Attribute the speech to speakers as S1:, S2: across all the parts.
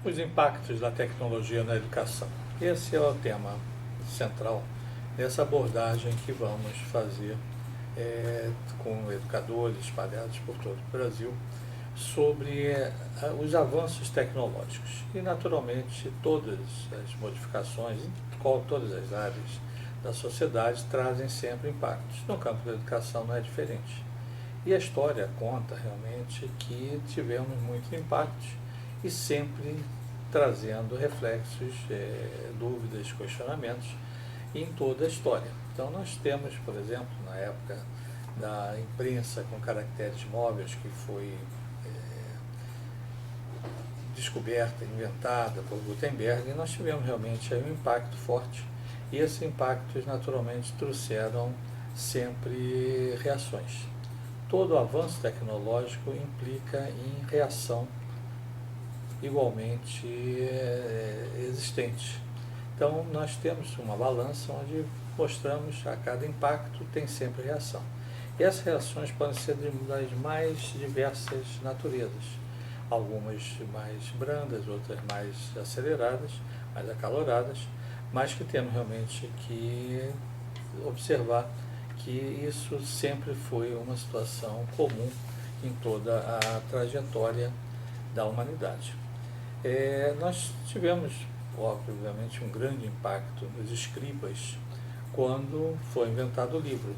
S1: Os impactos da tecnologia na educação. Esse é o tema central dessa abordagem que vamos fazer com educadores espalhados por todo o Brasil sobre os avanços tecnológicos e, naturalmente, todas as modificações em todas as áreas da sociedade trazem sempre impactos. No campo da educação não é diferente. E a história conta realmente que tivemos muitos impactos e sempre trazendo reflexos, dúvidas, questionamentos em toda a história. Então nós temos, por exemplo, na época da imprensa com caracteres móveis, que foi descoberta, inventada por Gutenberg, e nós tivemos realmente aí um impacto forte. E esses impactos naturalmente trouxeram sempre reações. Todo avanço tecnológico implica em reação igualmente existente. Então nós temos uma balança onde mostramos a cada impacto tem sempre reação. E essas reações podem ser das mais diversas naturezas. Algumas mais brandas, outras mais aceleradas, mais acaloradas, mas que temos realmente que observar que isso sempre foi uma situação comum em toda a trajetória da humanidade. Nós tivemos, obviamente, um grande impacto nos escribas quando foi inventado o livro,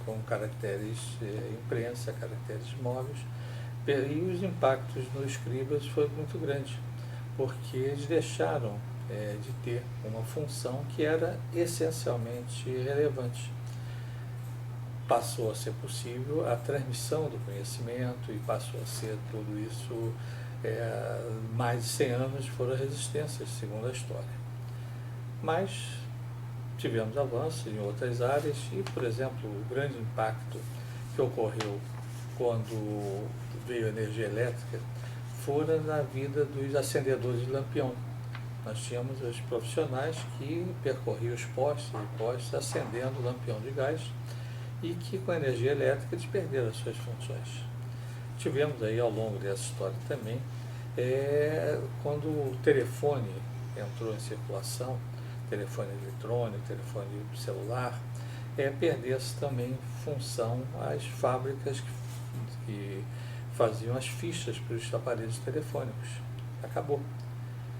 S1: com caracteres imprensa, caracteres móveis, e os impactos nos escribas foi muito grande, porque eles deixaram de ter uma função que era essencialmente relevante. Passou a ser possível a transmissão do conhecimento e passou a ser tudo isso, mais de 100 anos foram resistências, segundo a história. Mas tivemos avanços em outras áreas e, por exemplo, o grande impacto que ocorreu quando veio a energia elétrica fora na vida dos acendedores de lampião. Nós tínhamos os profissionais que percorriam os postes e postes acendendo o lampião de gás e que com a energia elétrica eles perderam as suas funções. Tivemos aí ao longo dessa história também, quando o telefone entrou em circulação, telefone eletrônico, telefone celular, perdeu-se também função as fábricas que faziam as fichas para os aparelhos telefônicos. Acabou.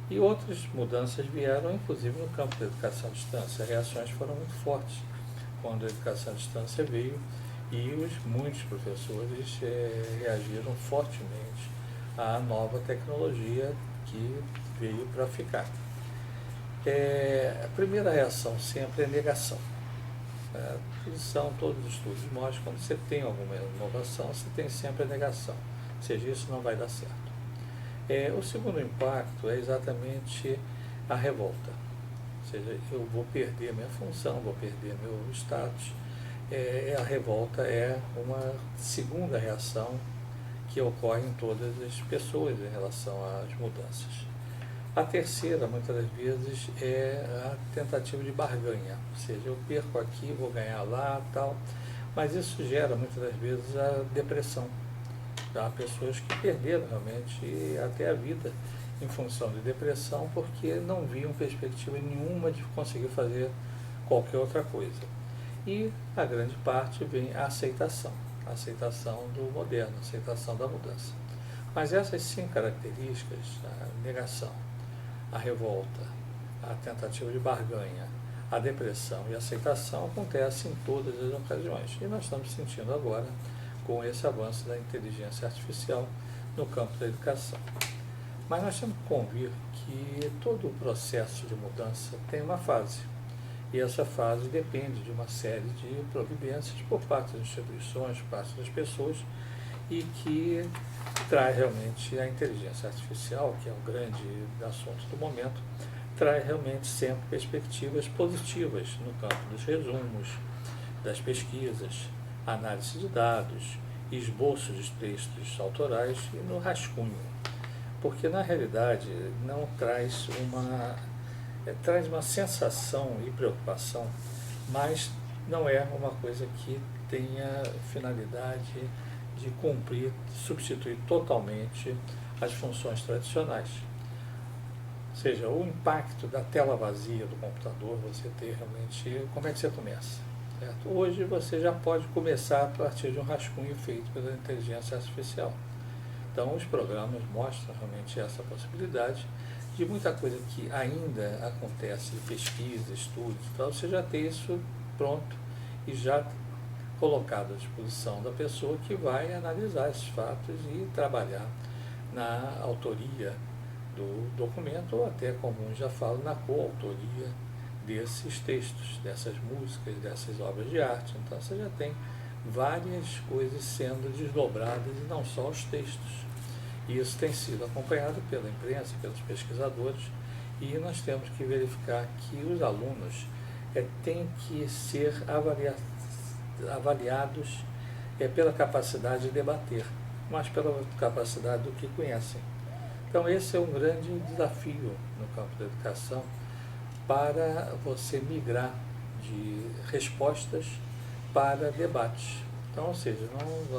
S1: E outras mudanças vieram, inclusive no campo da educação à distância. As reações foram muito fortes quando a educação à distância veio e muitos professores reagiram fortemente à nova tecnologia que veio para ficar. A primeira reação sempre é negação. Todos os estudos mostram que quando você tem alguma inovação, você tem sempre a negação, ou seja, isso não vai dar certo. O segundo impacto é exatamente a revolta, ou seja, eu vou perder minha função, vou perder meu status. A revolta é uma segunda reação que ocorre em todas as pessoas em relação às mudanças. A terceira, muitas das vezes, é a tentativa de barganha, ou seja, eu perco aqui, vou ganhar lá, tal, mas isso gera muitas das vezes a depressão. Há pessoas que perderam realmente até a vida em função de depressão porque não viam perspectiva nenhuma de conseguir fazer qualquer outra coisa. E a grande parte vem a aceitação do moderno, a aceitação da mudança. Mas essas 5 características, a negação, a revolta, a tentativa de barganha, a depressão e a aceitação acontecem em todas as ocasiões. E nós estamos sentindo agora com esse avanço da inteligência artificial no campo da educação. Mas nós temos que convir que todo o processo de mudança tem uma fase. E essa fase depende de uma série de providências por parte das instituições, por parte das pessoas, e que traz realmente a inteligência artificial, que é o grande assunto do momento, traz realmente sempre perspectivas positivas no campo dos resumos, das pesquisas, análise de dados, esboços de textos autorais e no rascunho. Porque na realidade não traz traz uma sensação e preocupação, mas não é uma coisa que tenha finalidade de cumprir, substituir totalmente as funções tradicionais. Ou seja, o impacto da tela vazia do computador, você ter realmente, como é que você começa? Certo? Hoje você já pode começar a partir de um rascunho feito pela inteligência artificial. Então os programas mostram realmente essa possibilidade de muita coisa que ainda acontece em pesquisa, estudos e tal, você já tem isso pronto e já colocado à disposição da pessoa que vai analisar esses fatos e trabalhar na autoria do documento, ou até, como já falo, na coautoria desses textos, dessas músicas, dessas obras de arte. Então você já tem várias coisas sendo desdobradas e não só os textos. E isso tem sido acompanhado pela imprensa, pelos pesquisadores, e nós temos que verificar que os alunos têm que ser avaliados pela capacidade de debater, mas pela capacidade do que conhecem. Então esse é um grande desafio no campo da educação, para você migrar de respostas para debates. Então, ou seja,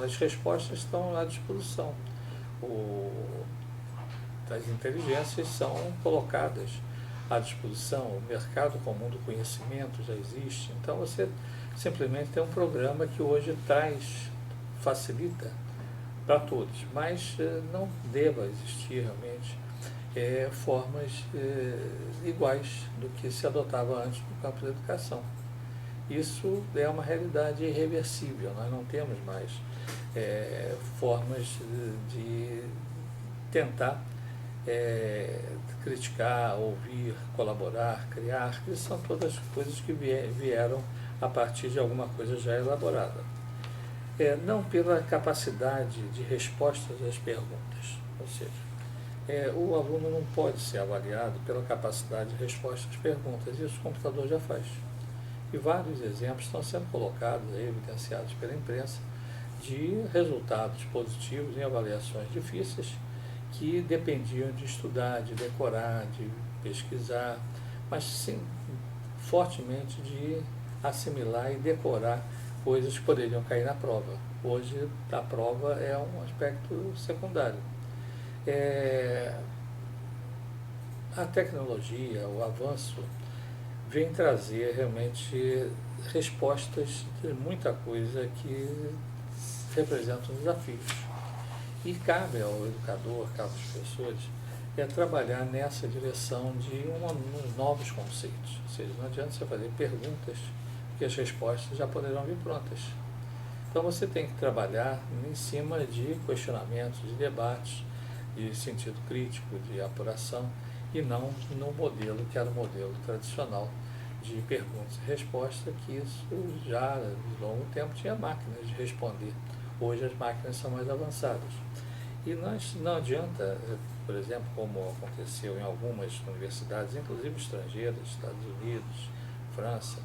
S1: as respostas estão à disposição. As inteligências são colocadas à disposição, o mercado comum do conhecimento já existe. Então você simplesmente tem um programa que hoje facilita para todos, mas não deva existir realmente formas iguais do que se adotava antes no campo da educação. Isso é uma realidade irreversível, nós não temos mais formas de tentar criticar, ouvir, colaborar, criar, que são todas coisas que vieram a partir de alguma coisa já elaborada. Não pela capacidade de respostas às perguntas, ou seja, o aluno não pode ser avaliado pela capacidade de resposta às perguntas, isso o computador já faz. E vários exemplos estão sendo colocados, evidenciados pela imprensa, de resultados positivos em avaliações difíceis, que dependiam de estudar, de decorar, de pesquisar, mas sim, fortemente de assimilar e decorar coisas que poderiam cair na prova. Hoje a prova é um aspecto secundário. A tecnologia, o avanço, vem trazer realmente respostas de muita coisa que representam desafios. E cabe ao educador, cabe aos professores, trabalhar nessa direção de novos conceitos. Ou seja, não adianta você fazer perguntas que as respostas já poderão vir prontas. Então você tem que trabalhar em cima de questionamentos, de debates, de sentido crítico, de apuração, e não no modelo que era o modelo tradicional de perguntas e respostas, que isso já de longo tempo tinha máquinas de responder. Hoje as máquinas são mais avançadas. E não adianta, por exemplo, como aconteceu em algumas universidades, inclusive estrangeiras, Estados Unidos, França,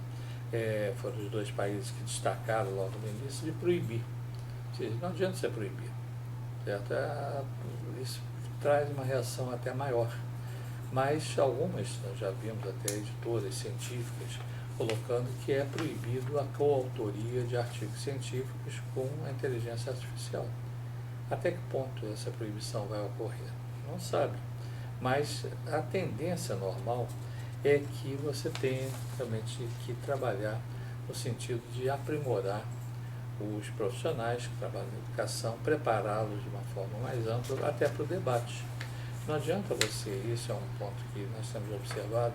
S1: foram os dois países que destacaram logo no início, de proibir. Ou seja, não adianta você proibir. Certo? Isso traz uma reação até maior. Mas algumas, nós já vimos até editoras científicas colocando que é proibido a coautoria de artigos científicos com a inteligência artificial. Até que ponto essa proibição vai ocorrer? Não sabe. Mas a tendência normal é que você tenha realmente que trabalhar no sentido de aprimorar os profissionais que trabalham na educação, prepará-los de uma forma mais ampla, até para o debate. Não adianta você, isso é um ponto que nós temos observado,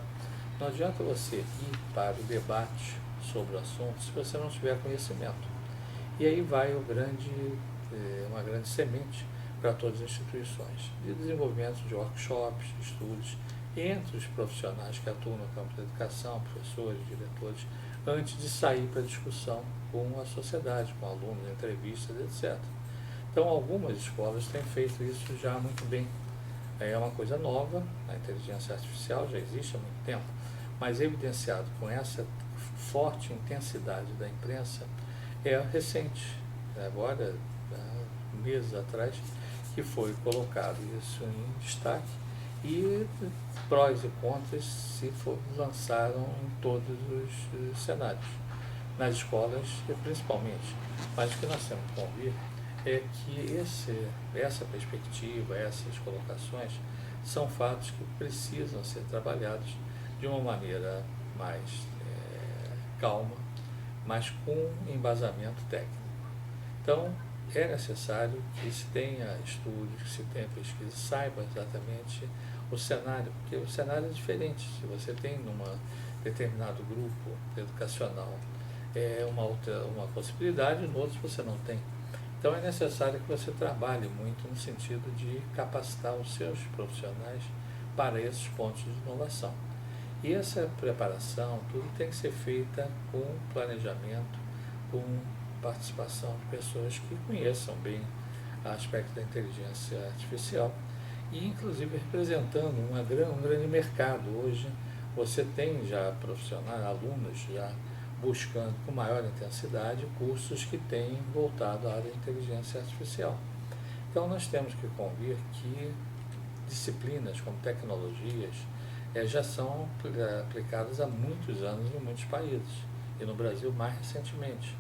S1: não adianta você ir para o debate sobre o assunto se você não tiver conhecimento. E aí vai uma grande semente para todas as instituições, de desenvolvimento de workshops, de estudos, entre os profissionais que atuam no campo da educação, professores, diretores, antes de sair para a discussão com a sociedade, com alunos, entrevistas, etc. Então, algumas escolas têm feito isso já muito bem. É uma coisa nova, a inteligência artificial já existe há muito tempo, mas evidenciado com essa forte intensidade da imprensa, é recente, agora, meses atrás, que foi colocado isso em destaque, e prós e contras se lançaram em todos os cenários, nas escolas principalmente. Mas o que nós temos que convir é que essa perspectiva, essas colocações, são fatos que precisam ser trabalhados de uma maneira mais calma, mas com embasamento técnico. Então, é necessário que se tenha estudos, que se tenha pesquisa, saiba exatamente o cenário, porque o cenário é diferente. Se você tem num determinado grupo educacional uma possibilidade, em outros você não tem. Então é necessário que você trabalhe muito no sentido de capacitar os seus profissionais para esses pontos de inovação. E essa preparação, tudo tem que ser feita com planejamento, com participação de pessoas que conheçam bem o aspecto da inteligência artificial e inclusive representando um grande mercado. Hoje você tem já profissionais, alunos já buscando com maior intensidade cursos que têm voltado à área de inteligência artificial. Então nós temos que convir que disciplinas como tecnologias já são aplicadas há muitos anos em muitos países e no Brasil mais recentemente.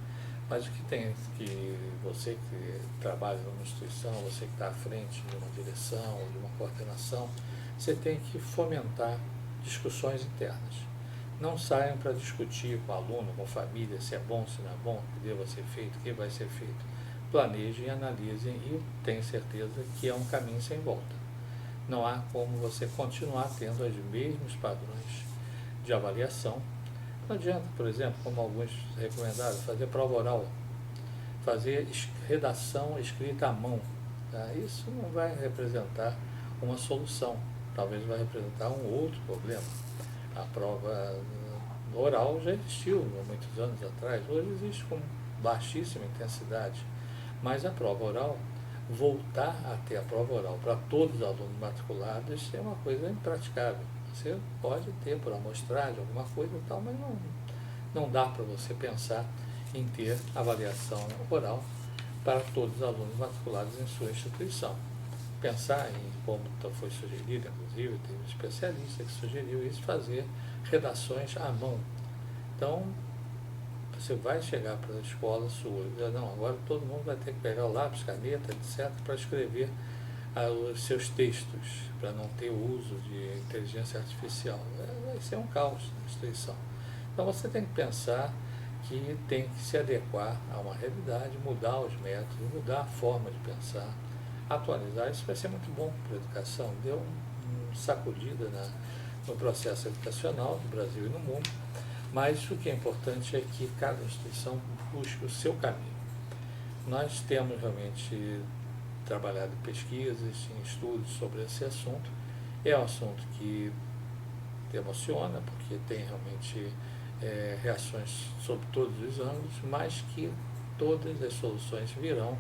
S1: Mas o que tem que você que trabalha numa instituição, você que está à frente de uma direção ou de uma coordenação, você tem que fomentar discussões internas. Não saiam para discutir com o aluno, com a família, se é bom, se não é bom, o que deva ser feito, o que vai ser feito. Planejem, analisem e tenham certeza que é um caminho sem volta. Não há como você continuar tendo os mesmos padrões de avaliação. Não adianta, por exemplo, como alguns recomendaram, fazer prova oral, fazer redação escrita à mão. Tá? Isso não vai representar uma solução, talvez vai representar um outro problema. A prova oral já existiu há muitos anos atrás, hoje existe com baixíssima intensidade, mas a prova oral, voltar a ter a prova oral para todos os alunos matriculados é uma coisa impraticável. Você pode ter por amostragem alguma coisa e tal, mas não dá para você pensar em ter avaliação oral para todos os alunos matriculados em sua instituição. Pensar em, como foi sugerido, inclusive, tem um especialista que sugeriu isso, fazer redações à mão. Então, você vai chegar para a escola sua e dizer, não, agora todo mundo vai ter que pegar o lápis, caneta, etc., para escrever os seus textos, para não ter o uso de inteligência artificial. Vai ser um caos na instituição. Então, você tem que pensar que tem que se adequar a uma realidade, mudar os métodos, mudar a forma de pensar, atualizar. Isso vai ser muito bom para a educação. Deu uma sacudida no processo educacional do Brasil e no mundo, mas o que é importante é que cada instituição busque o seu caminho. Nós temos realmente trabalhado em pesquisas, em estudos sobre esse assunto. É um assunto que emociona, porque tem realmente reações sobre todos os ângulos, mas que todas as soluções virão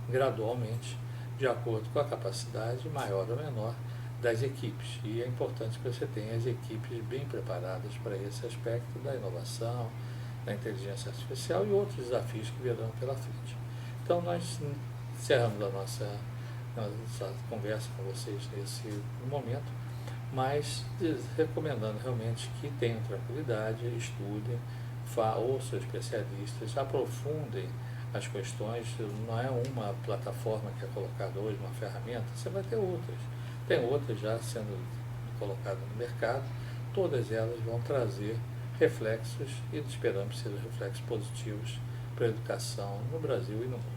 S1: gradualmente, de acordo com a capacidade maior ou menor das equipes. E é importante que você tenha as equipes bem preparadas para esse aspecto da inovação, da inteligência artificial e outros desafios que virão pela frente. Então, nós encerramos a nossa conversa com vocês nesse momento, mas recomendando realmente que tenham tranquilidade, estudem, ouçam especialistas, aprofundem as questões. Não é uma plataforma que é colocada hoje, uma ferramenta, você vai ter outras. Tem outras já sendo colocadas no mercado, todas elas vão trazer reflexos e esperamos que sejam reflexos positivos para a educação no Brasil e no mundo.